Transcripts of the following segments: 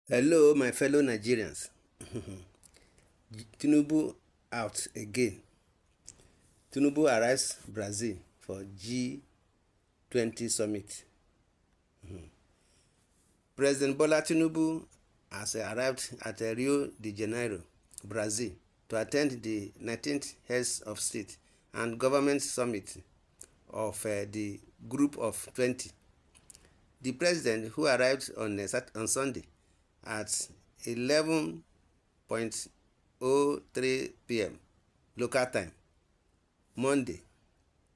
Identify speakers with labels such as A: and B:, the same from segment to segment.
A: Hello, my fellow Nigerians. Tinubu out again. Tinubu arrives Brazil for G20 summit. President Bola Tinubu has arrived at Rio de Janeiro, Brazil, to attend the 19th Heads of State and Government Summit of the Group of 20. The president, who arrived on Sunday at 11:03 p.m. local time, Monday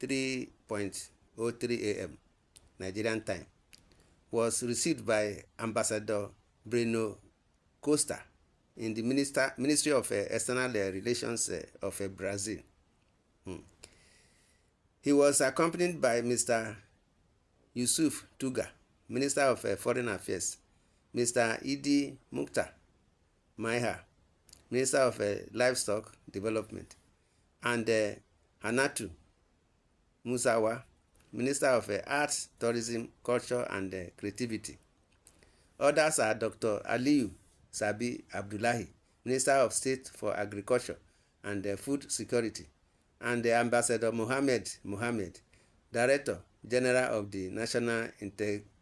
A: 3:03 a.m. Nigerian time, was received by Ambassador Breno Costa in the Ministry of External Relations of Brazil. He was accompanied by Mr. Yusuf, Minister of Foreign Affairs, Mr. Idi Mukhtar Maiha, Minister of Livestock Development, and Hanatu Musawa, Minister of Arts, Tourism, Culture, and Creativity. Others are Dr. Aliyu Sabi Abdullahi, Minister of State for Agriculture and Food Security, and Ambassador Mohammed, Director General of the National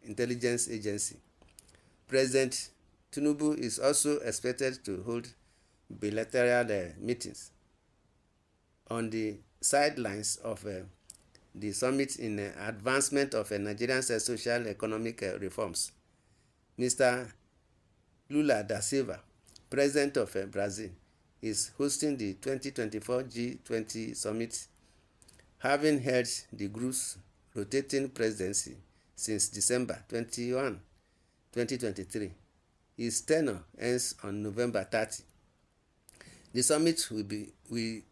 A: Intelligence Agency. President Tinubu is also expected to hold bilateral meetings on the sidelines of the summit in advancement of Nigeria's social economic reforms. Mr. Lula da Silva, President of Brazil, is hosting the 2024 G20 summit, having held the group's rotating presidency since December 21, 2023. His tenure ends on November 30. The summit will be with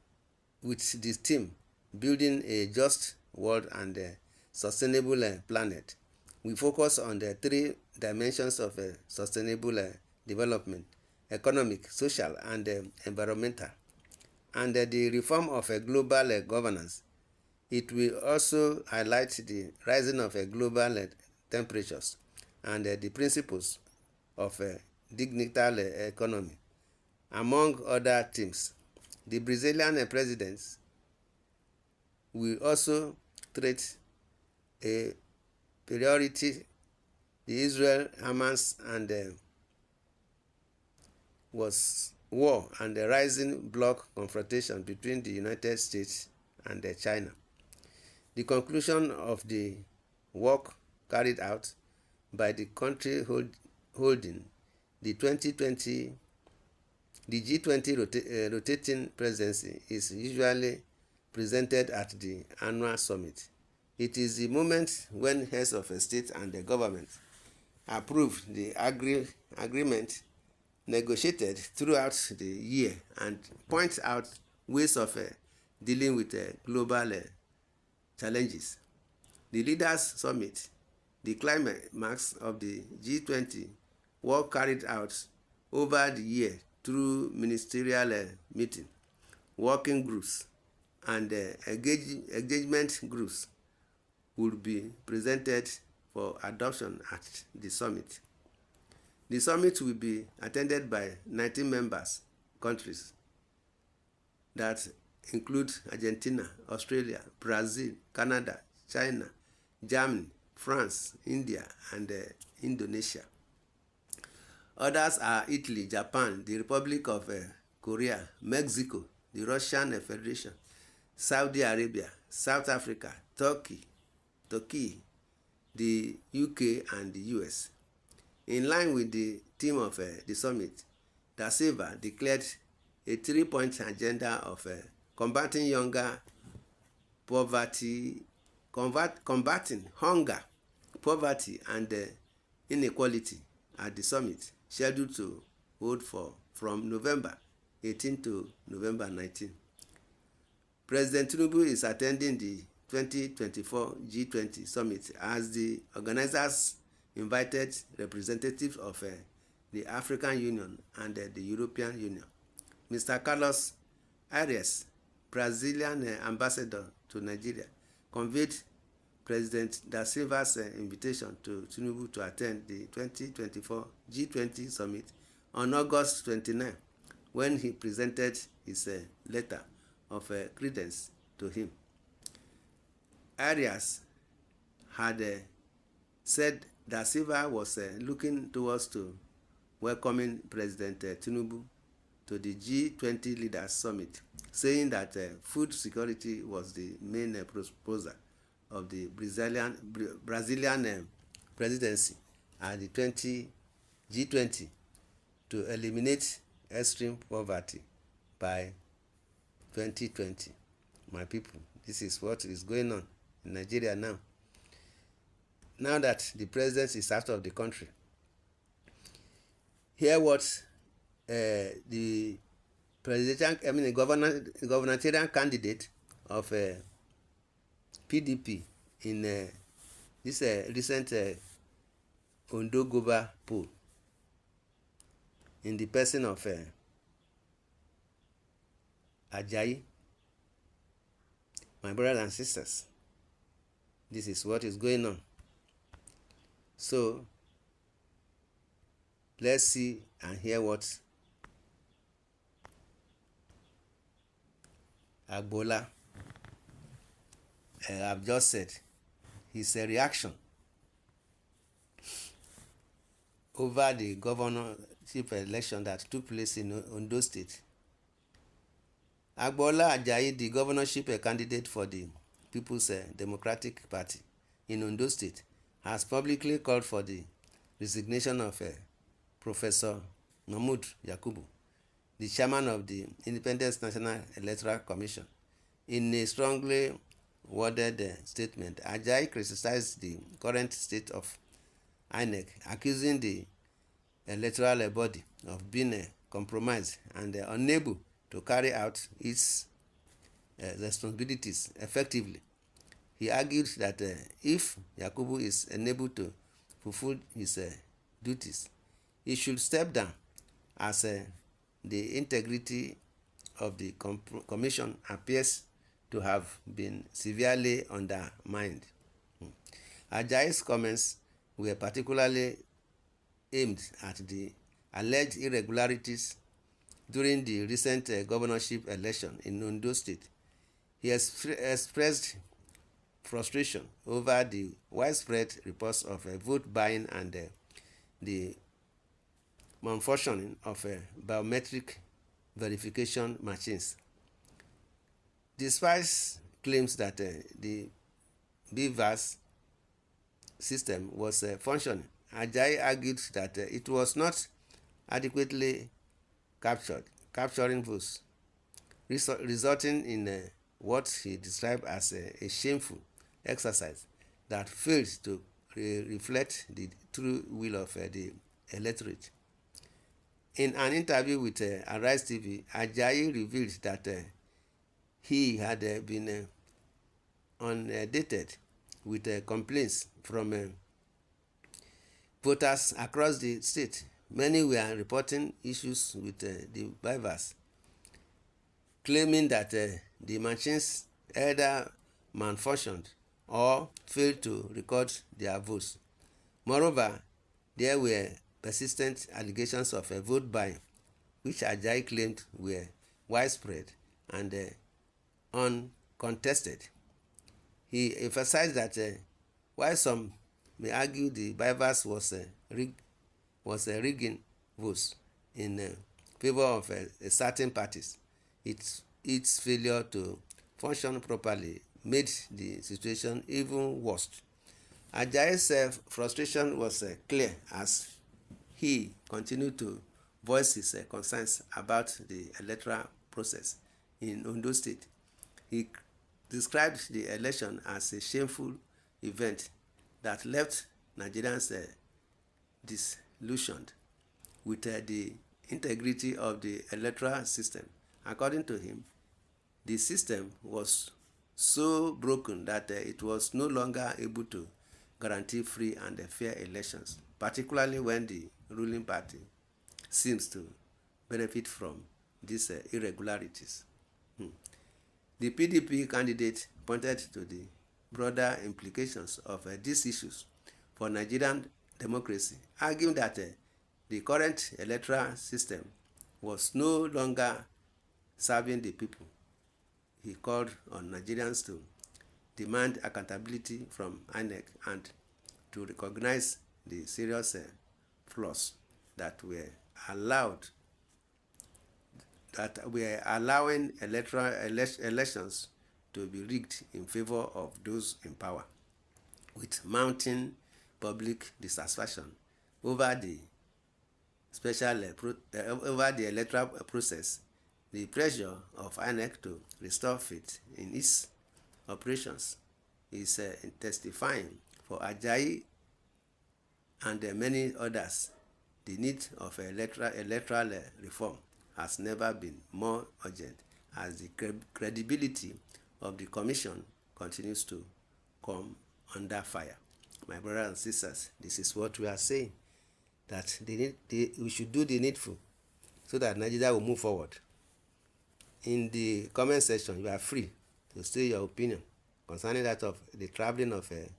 A: the theme Building a Just World and a Sustainable Planet. We focus on the three dimensions of sustainable development: economic, social, and environmental, and the reform of global governance. It will also highlight the rising of global temperatures and the principles of digital economy, among other themes. The Brazilian president will also treat a priority the Israel-Hamas and war and the rising bloc confrontation between the United States and China. The conclusion of the work carried out by the country holding the G20 rotating presidency is usually presented at the annual summit. It is the moment when heads of state and the government approve the agreement negotiated throughout the year and point out ways of dealing with global challenges. The Leaders Summit, the climax of the G20 work carried out over the year through ministerial meetings, working groups, and engagement groups, will be presented for adoption at the summit. The summit will be attended by 19 members countries that include Argentina, Australia, Brazil, Canada, China, Germany, France, India, and Indonesia. Others are Italy, Japan, the Republic of Korea, Mexico, the Russian Federation, Saudi Arabia, South Africa, Turkey, the UK, and the US. In line with the theme of the summit, Da Silva declared a three-point agenda of combating combating hunger, poverty, and inequality at the summit, scheduled to hold from November 18 to November 19. President Tinubu is attending the 2024 G20 summit as the organizers invited representatives of the African Union and the European Union. Mr. Carlos Arias, Brazilian ambassador to Nigeria, conveyed President Da Silva's invitation to Tinubu to attend the 2024 G20 summit on August 29, when he presented his letter of credence to him. Arias had said Da Silva was looking towards to welcoming President Tinubu to the G20 Leaders Summit, saying that food security was the main proposal of the Brazilian presidency at the G20 to eliminate extreme poverty by 2020. My people, this is what is going on in Nigeria now. Now that the president is out of the country, hear what the gubernatorial candidate of PDP in this recent Ondo Goba poll, in the person of Ajayi. My brothers and sisters, this is what is going on. So let's see and hear what Agbola have just said. His reaction over the governorship election that took place in Ondo State. Agbola Ajayi, the governorship candidate for the People's Democratic Party in Ondo State, has publicly called for the resignation of Professor Mahmood Yakubu, the chairman of the Independent National Electoral Commission. In a strongly worded statement, Ajayi criticized the current state of INEC, accusing the electoral body of being compromised and unable to carry out its responsibilities effectively. He argued that if Yakubu is unable to fulfill his duties, he should step down, as the integrity of the commission appears to have been severely undermined. Ajayi's comments were particularly aimed at the alleged irregularities during the recent governorship election in Ondo State. He expressed frustration over the widespread reports of vote buying and the malfunctioning of biometric verification machines. Despite claims that the BVAS system was functioning, Ajayi argued that it was not adequately capturing votes, resulting in what he described as a shameful exercise that failed to reflect the true will of the electorate. In an interview with Arise TV, Ajayi revealed that he had been inundated with complaints from voters across the state. Many were reporting issues with the BVAS, claiming that the machines either malfunctioned or failed to record their votes. Moreover, there were persistent allegations of vote buying, which Ajayi claimed were widespread and uncontested. He emphasized that while some may argue the BVAS was rigging votes in favor of certain parties, its failure to function properly made the situation even worse. Ajayi's frustration was clear as he continued to voice his concerns about the electoral process in Ondo State. He described the election as a shameful event that left Nigerians disillusioned with the integrity of the electoral system. According to him, the system was so broken that it was no longer able to guarantee free and fair elections, particularly when the ruling party seems to benefit from these irregularities. The PDP candidate pointed to the broader implications of these issues for Nigerian democracy, arguing that the current electoral system was no longer serving the people. He called on Nigerians to demand accountability from INEC and to recognize the serious flaws that were allowing elections to be rigged in favor of those in power, with mounting public dissatisfaction over the electoral process. The pressure of INEC to restore faith in its operations is intensifying. For Ajayi and many others, the need of electoral reform has never been more urgent, as the credibility of the commission continues to come under fire. My brothers and sisters, this is what we are saying, that we should do the needful so that Nigeria will move forward. In the comment section, you are free to say your opinion concerning that of the traveling of the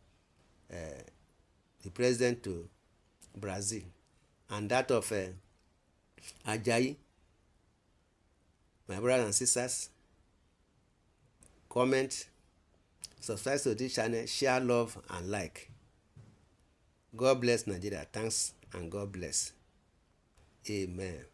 A: president to Brazil, and that of Ajayi. My brothers and sisters, comment, subscribe to this channel, share, love, and like. God bless Nigeria. Thanks and God bless. Amen.